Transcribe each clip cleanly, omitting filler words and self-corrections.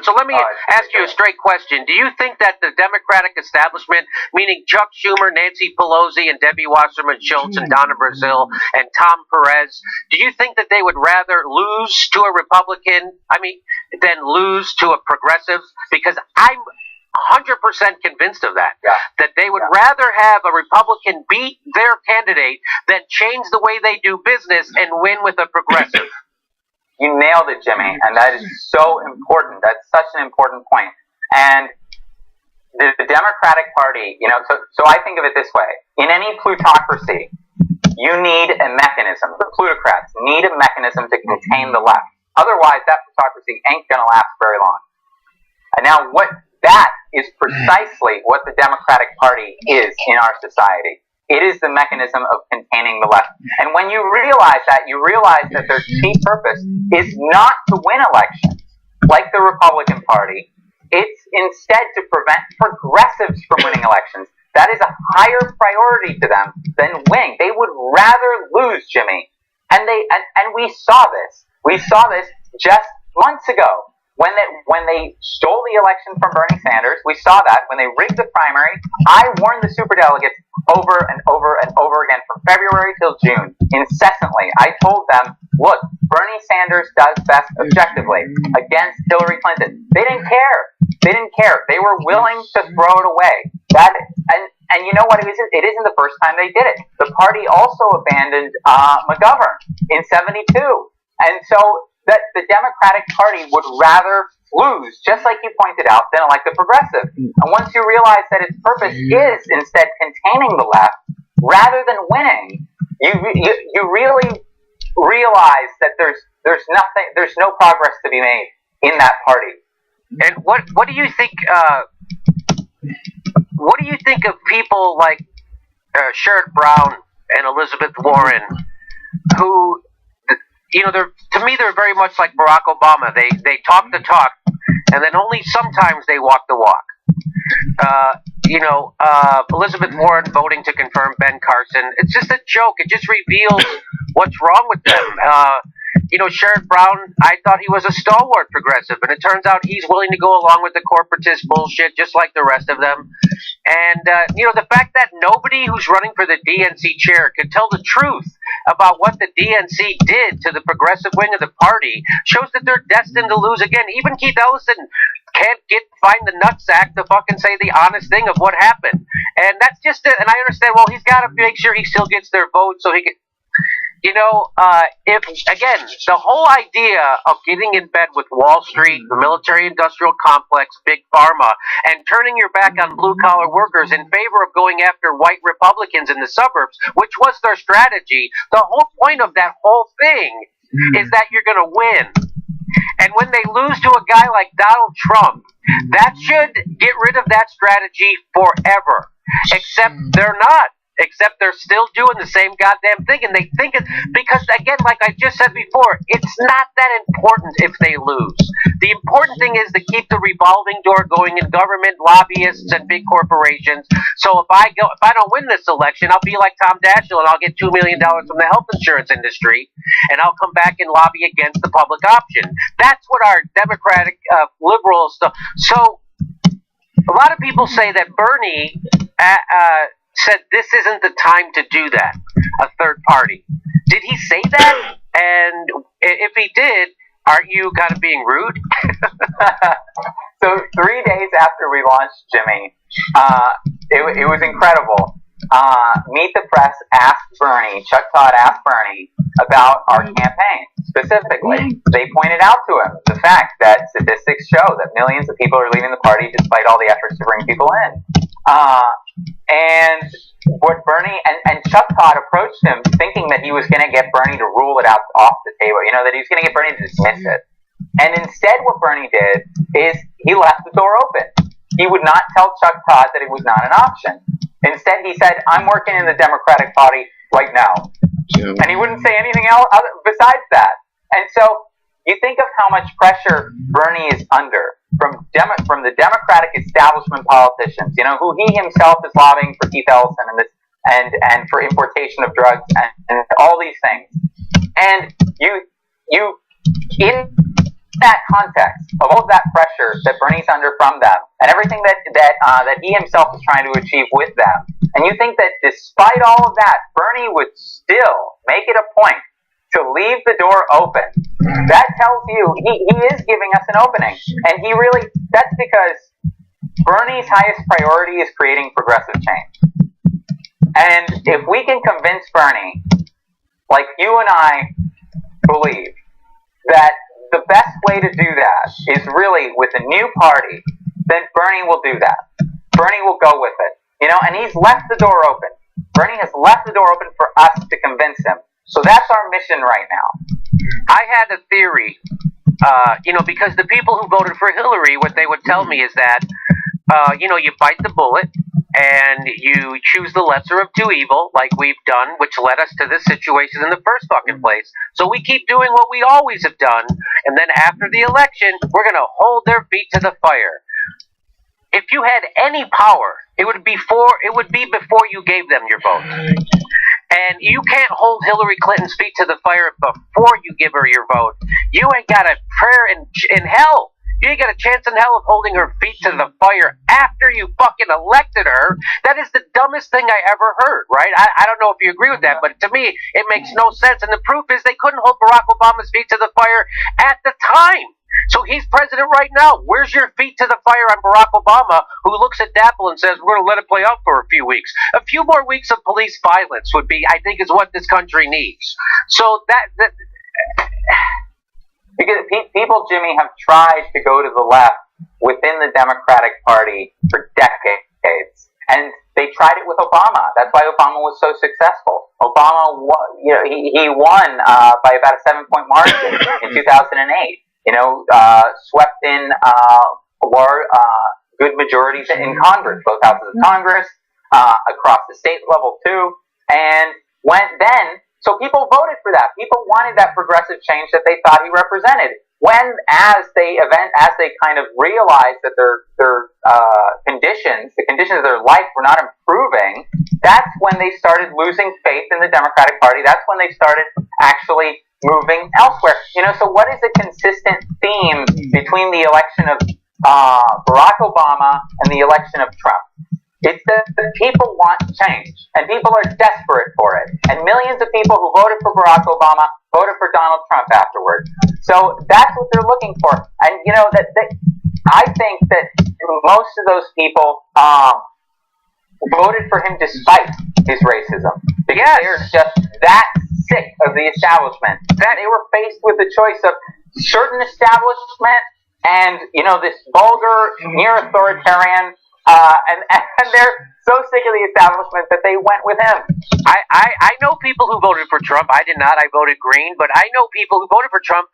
So let me ask you a straight question. Do you think that the Democratic establishment, meaning Chuck Schumer, Nancy Pelosi, and Debbie Wasserman Schultz, and Donna Brazile, and Tom Perez, do you think that they would rather lose to a Republican, than lose to a progressive? Because I'm 100% convinced of that. Yeah. That they would rather have a Republican beat their candidate than change the way they do business and win with a progressive. You nailed it, Jimmy, and that is so important. That's such an important point. And the Democratic Party, so I think of it this way. In any plutocracy, you need a mechanism. The plutocrats need a mechanism to contain the left. Otherwise, that plutocracy ain't going to last very long. And now that is precisely what the Democratic Party is in our society. It is the mechanism of containing the left. And when you realize that, you realize that their chief purpose is not to win elections, like the Republican Party. It's instead to prevent progressives from winning elections. That is a higher priority to them than winning. They would rather lose, Jimmy. And we saw this. We saw this just months ago. When they stole the election from Bernie Sanders, we saw that. When they rigged the primary, I warned the superdelegates over and over and over again from February till June, incessantly. I told them, look, Bernie Sanders does best objectively against Hillary Clinton. They didn't care. They didn't care. They were willing to throw it away. And you know what? It isn't the first time they did it. The party also abandoned McGovern in 72. And so that the Democratic Party would rather lose, just like you pointed out, than elect a progressive. And once you realize that its purpose is instead containing the left rather than winning, you really realize that there's no progress to be made in that party. And what do you think? What do you think of people like Sherrod Brown and Elizabeth Warren, who? To me, they're very much like Barack Obama. They talk the talk, and then only sometimes they walk the walk. Elizabeth Warren voting to confirm Ben Carson. It's just a joke. It just reveals what's wrong with them. Sherrod Brown, I thought he was a stalwart progressive, and it turns out he's willing to go along with the corporatist bullshit just like the rest of them. And, the fact that nobody who's running for the DNC chair could tell the truth about what the DNC did to the progressive wing of the party shows that they're destined to lose again. Even Keith Ellison can't find the nutsack to fucking say the honest thing of what happened. And that's just it. And I understand, well, he's got to make sure he still gets their vote so he can... the whole idea of getting in bed with Wall Street, the military-industrial complex, Big Pharma, and turning your back on blue-collar workers in favor of going after white Republicans in the suburbs, which was their strategy, the whole point of that whole thing is that you're going to win. And when they lose to a guy like Donald Trump, that should get rid of that strategy forever. Except they're not. Except they're still doing the same goddamn thing, and they think it, because, again, like I just said before, it's not that important if they lose. The important thing is to keep the revolving door going in government, lobbyists, and big corporations. So if I don't win this election, I'll be like Tom Daschle, and I'll get $2 million from the health insurance industry, and I'll come back and lobby against the public option. That's what our Democratic liberals stuff. So a lot of people say that Bernie said this isn't the time to do that, a third party. Did he say that? And if he did, aren't you kind of being rude? So 3 days after we launched, Jimmy, it was incredible. Meet the Press asked Bernie, Chuck Todd asked Bernie about our campaign. Specifically, they pointed out to him the fact that statistics show that millions of people are leaving the party despite all the efforts to bring people in. And what Bernie and Chuck Todd approached him thinking that he was going to get Bernie to rule it out off the table, that he was going to get Bernie to dismiss it. And instead what Bernie did is he left the door open. He would not tell Chuck Todd that it was not an option. Instead he said, I'm working in the Democratic Party right now. And he wouldn't say anything else besides that. And so you think of how much pressure Bernie is under from the Democratic establishment politicians, who he himself is lobbying for Keith Ellison and for importation of drugs and all these things. And that context of all of that pressure that Bernie's under from them, and everything that he himself is trying to achieve with them, and you think that despite all of that, Bernie would still make it a point to leave the door open, that tells you he is giving us an opening. And that's because Bernie's highest priority is creating progressive change. And if we can convince Bernie, like you and I believe, that the best way to do that is really with a new party, then Bernie will do that. Bernie will go with it. And he's left the door open. Bernie has left the door open for us to convince him. So that's our mission right now. I had a theory, because the people who voted for Hillary, what they would tell me is that, you bite the bullet and you choose the lesser of two evil, like we've done, which led us to this situation in the first fucking place. So we keep doing what we always have done, and then after the election, we're going to hold their feet to the fire. If you had any power, it would be before you gave them your vote. And you can't hold Hillary Clinton's feet to the fire before you give her your vote. You ain't got a prayer in hell. You ain't got a chance in hell of holding her feet to the fire after you fucking elected her. That is the dumbest thing I ever heard, right? I don't know if you agree with that, but to me, it makes no sense. And the proof is they couldn't hold Barack Obama's feet to the fire at the time. So he's president right now. Where's your feet to the fire on Barack Obama, who looks at DAPL and says, we're going to let it play out for a few weeks? A few more weeks of police violence would be, I think, is what this country needs. So that because people, Jimmy, have tried to go to the left within the Democratic Party for decades. And they tried it with Obama. That's why Obama was so successful. Obama, he won by about a 7-point margin in 2008. Swept in good majorities in Congress, both houses of Congress, across the state level too, and so people voted for that. People wanted that progressive change that they thought he represented. As they kind of realized that their conditions, the conditions of their life were not improving, that's when they started losing faith in the Democratic Party. That's when they started actually moving elsewhere. So what is a consistent theme between the election of Barack Obama and the election of Trump? It's that the people want change, and people are desperate for it. And millions of people who voted for Barack Obama voted for Donald Trump afterwards. So that's what they're looking for. And I think that most of those people voted for him despite his racism, because they're just that sick of the establishment that they were faced with the choice of certain establishment and this vulgar, near authoritarian, and they're so sick of the establishment that they went with him. I know people who voted for Trump. I did not. I voted Green, but I know people who voted for Trump,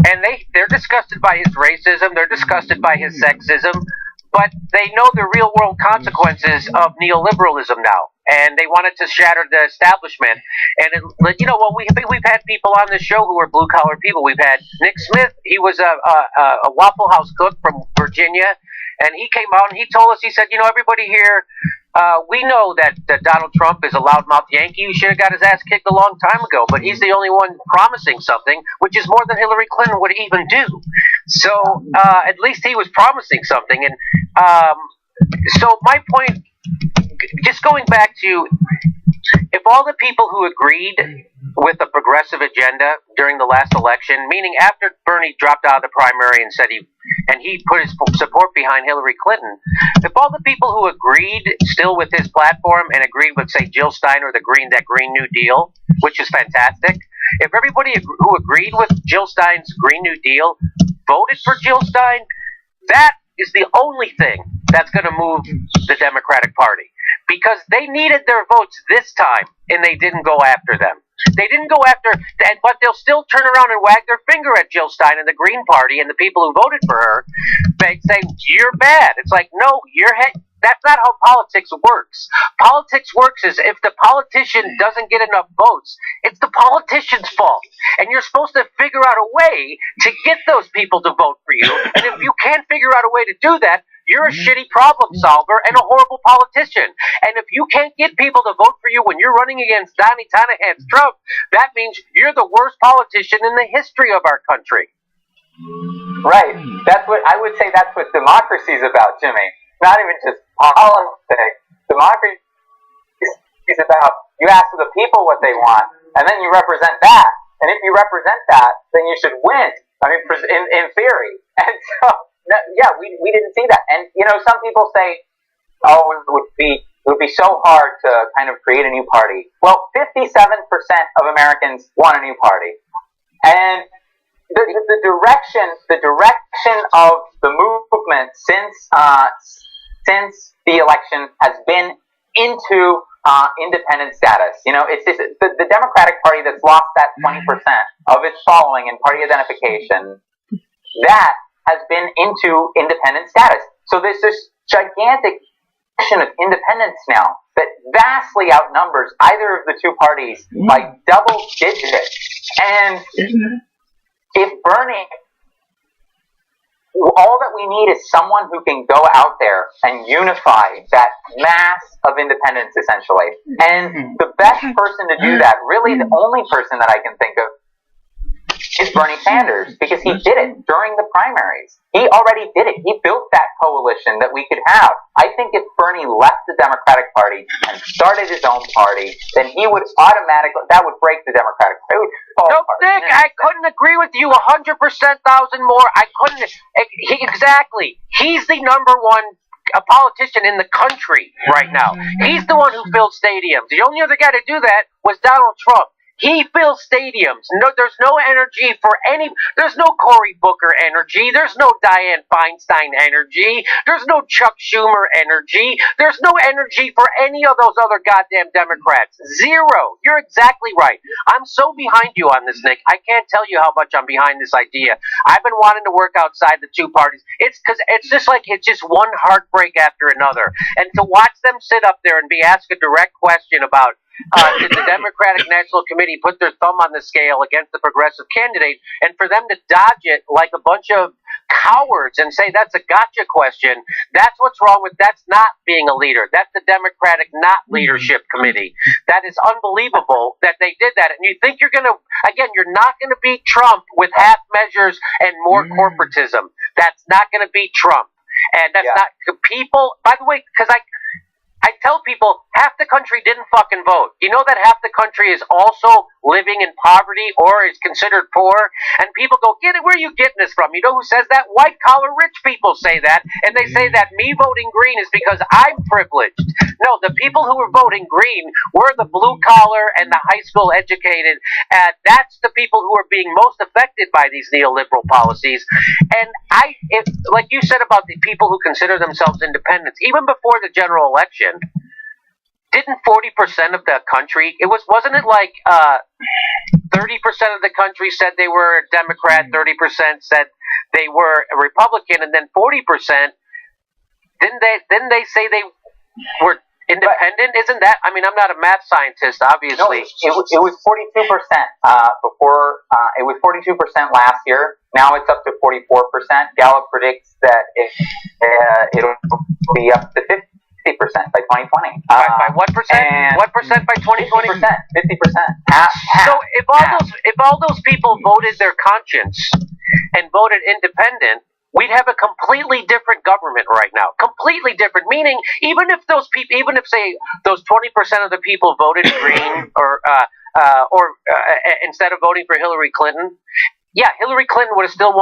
and they're disgusted by his racism. They're disgusted by his sexism. But they know the real world consequences of neoliberalism now, and they wanted to shatter the establishment. And we've had people on this show who are blue collar people. We've had Nick Smith. He was a Waffle House cook from Virginia, and he came out and he told us. He said, everybody here, we know that Donald Trump is a loudmouth Yankee who should have got his ass kicked a long time ago, but he's the only one promising something, which is more than Hillary Clinton would even do. So at least he was promising something. And so my point, just going back to, if all the people who agreed with the progressive agenda during the last election, meaning after Bernie dropped out of the primary and said he put his support behind Hillary Clinton, if all the people who agreed still with his platform and agreed with, say, Jill Stein or that Green New Deal, which is fantastic, if everybody who agreed with Jill Stein's Green New Deal voted for Jill Stein, that is the only thing that's going to move the Democratic Party, because they needed their votes this time and they didn't go after them. They didn't go after, but they'll still turn around and wag their finger at Jill Stein and the Green Party and the people who voted for her. They say, you're bad. It's like, no, that's not how politics works. Politics works is if the politician doesn't get enough votes, it's the politician's fault. And you're supposed to figure out a way to get those people to vote for you. And if you can't figure out a way to do that, you're a shitty problem solver and a horrible politician. And if you can't get people to vote for you when you're running against Donnie Tanahan's Trump, that means you're the worst politician in the history of our country. Right. That's what I would say. That's what democracy is about, Jimmy. Not even just politics. Democracy is about you ask the people what they want, and then you represent that. And if you represent that, then you should win. I mean, in theory. And so, yeah, we didn't see that. And some people say, oh, it would be so hard to kind of create a new party. Well, 57% of Americans want a new party, and the direction of the movement since the election has been into independent status. It's just the Democratic Party that's lost that 20% of its following and party identification. That has been into independent status. So there's this gigantic of independence now that vastly outnumbers either of the two parties by double digits. And if Bernie, all that we need is someone who can go out there and unify that mass of independents, essentially. And the best person to do that, really the only person that I can think of, is Bernie Sanders, because he did it during the primaries. He already did it. He built that coalition that we could have. I think if Bernie left the Democratic Party and started his own party, then he would automatically, that would break the Democratic Party. It would fall apart. Nick, I couldn't agree with you 100,000 more. I couldn't. Exactly. He's the number one politician in the country right now. He's the one who filled stadiums. The only other guy to do that was Donald Trump. He fills stadiums. No, there's no energy for any. There's no Cory Booker energy. There's no Dianne Feinstein energy. There's no Chuck Schumer energy. There's no energy for any of those other goddamn Democrats. Zero. You're exactly right. I'm so behind you on this, Nick. I can't tell you how much I'm behind this idea. I've been wanting to work outside the two parties. It's because it's just like it's just one heartbreak after another. And to watch them sit up there and be asked a direct question about did the Democratic National Committee put their thumb on the scale against the progressive candidate, and for them to dodge it like a bunch of cowards and say that's a gotcha question, that's what's wrong with, that's not being a leader. That's the Democratic not leadership committee. That is unbelievable that they did that. And you think you're going to, again, you're not going to beat Trump with half measures and more corporatism. That's not going to beat Trump. And that's not, people, by the way, because I tell people half the country didn't fucking vote. You know that half the country is also living in poverty or is considered poor? And people go, get it, where are you getting this from? You know who says that? White collar rich people say that. And they say that me voting green is because I'm privileged. No, the people who were voting green were the blue collar and the high school educated. And that's the people who are being most affected by these neoliberal policies. And like you said about the people who consider themselves independents, even before the general election, didn't 40% of the country, wasn't it like 30% of the country said they were a Democrat, 30% said they were a Republican, and then 40%, didn't they say they were independent? Isn't that, I mean, I'm not a math scientist, obviously. No, it was 42% before, it was 42% last year. Now it's up to 44%. Gallup predicts that it'll be up to 50% by 2020. By what percent? What percent by 2020? 50%. 50%. So if all those people voted their conscience and voted independent, we'd have a completely different government right now. Completely different. Meaning, even if say those 20% of the people voted green or instead of voting for Hillary Clinton, yeah, Hillary Clinton would have still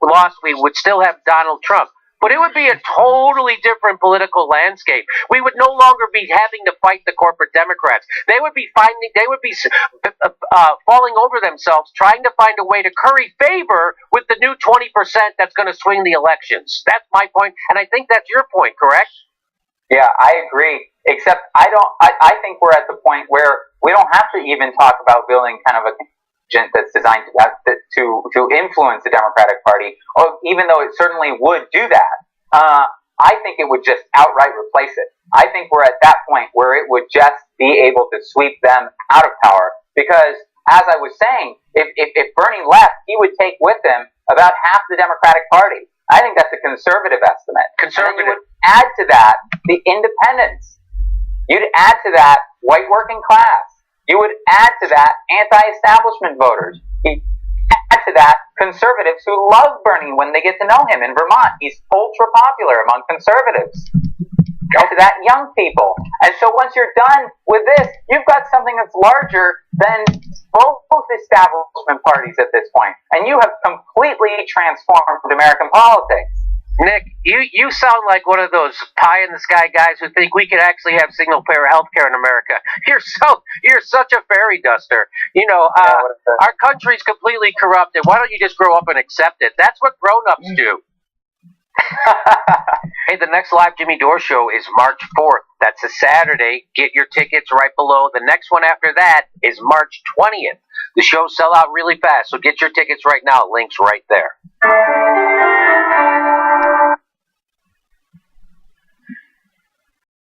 lost. We would still have Donald Trump. But it would be a totally different political landscape. We would no longer be having to fight the corporate Democrats. They would be falling over themselves, trying to find a way to curry favor with the new 20% that's going to swing the elections. That's my point, and I think that's your point, correct? Yeah, I agree. Except I think we're at the point where we don't have to even talk about building kind of a that's designed to influence the Democratic Party, or even though it certainly would do that, I think it would just outright replace it. I think we're at that point where it would just be able to sweep them out of power. Because, as I was saying, if Bernie left, he would take with him about half the Democratic Party. I think that's a conservative estimate. Conservative. And you would add to that the independents. You'd add to that white working class. You would add to that anti-establishment voters. You to that, conservatives who love Bernie when they get to know him in Vermont. He's ultra popular among conservatives. Add to that, young people. And so once you're done with this, you've got something that's larger than both establishment parties at this point. And you have completely transformed American politics. Nick, you sound like one of those pie in the sky guys who think we could actually have single payer health care in America. You're such a fairy duster. You know, our country's completely corrupted. Why don't you just grow up and accept it? That's what grown-ups do. Hey, the next live Jimmy Dore show is March 4th. That's a Saturday. Get your tickets right below. The next one after that is March 20th. The shows sell out really fast, so get your tickets right now. Links right there.